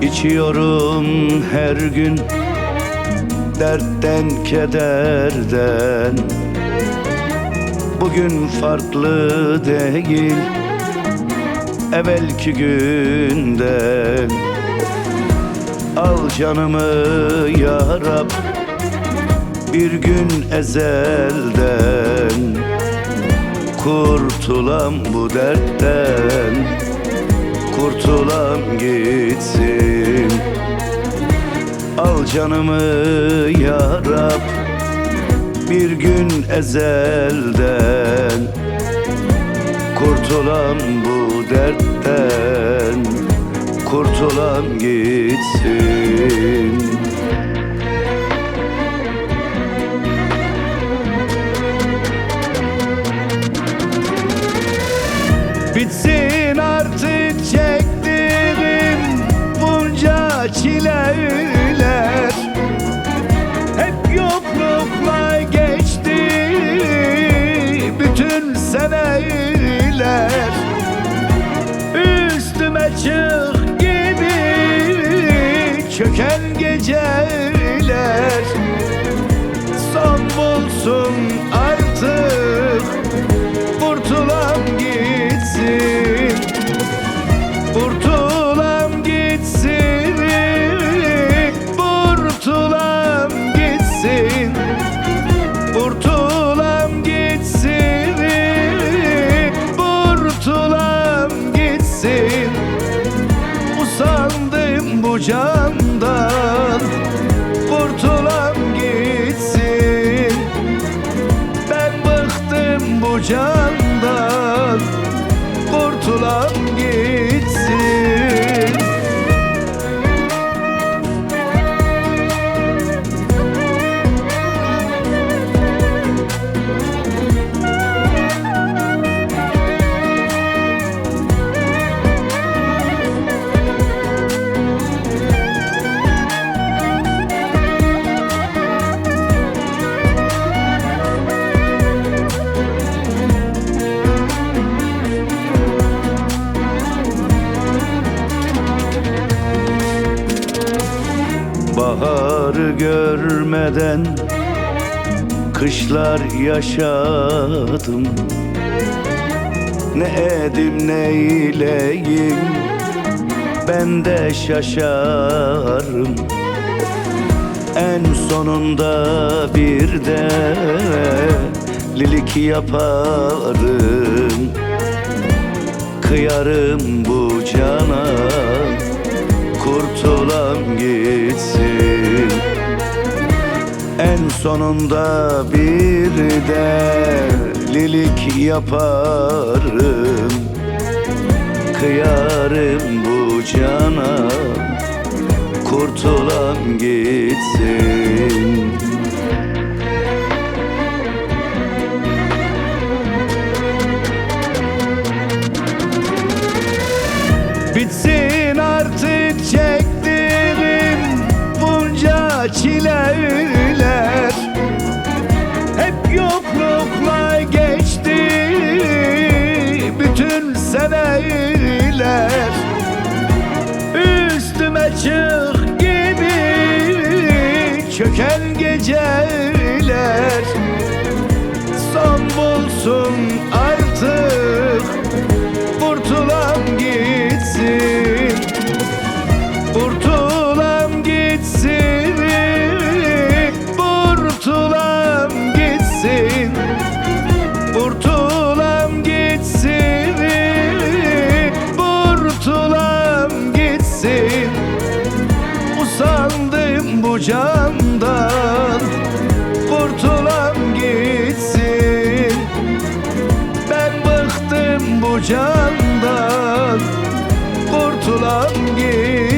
İçiyorum her gün dertten kederden. Bugün farklı değil evvelki günden. Al canımı ya Rab bir gün ezelden. Kurtulam bu dertten, kurtulam gitsin. Al canımı ya Rab bir gün ezelden. Kurtulam bu dertten, kurtulam gitsin. Bitsin artık çektiğim bunca çileler. Hep yoklukla geçti bütün seneler. Üstüme çık gibi çöken geceler. Son bulsun artık kurtulam gitsin. Kurtulam gitsin, kurtulam gitsin. Kurtulam gitsin, kurtulam gitsin. Usandım bu candan, kurtulam gitsin. Ben bıktım bu candan, kurtulam gitsin. Baharı görmeden kışlar yaşadım. Ne edim neyleyim ben de şaşarım. En sonunda bir delilik yaparım. Kıyarım bu cana, kurtulam gitsin. En sonunda bir delilik yaparım. Kıyarım bu cana, kurtulam gitsin. Bitsin artık çektiğim bunca çileler. Hep yoklukla geçti bütün seneler. Üstüme çık gibi çöken geceler. Son bulsun artık kurtulam gitsin. Kurtulam gitsin, kurtulam gitsin. Kurtulam gitsin, kurtulam gitsin. Usandım bu candan, kurtulam gitsin. Ben bıktım kurtulam gitsin.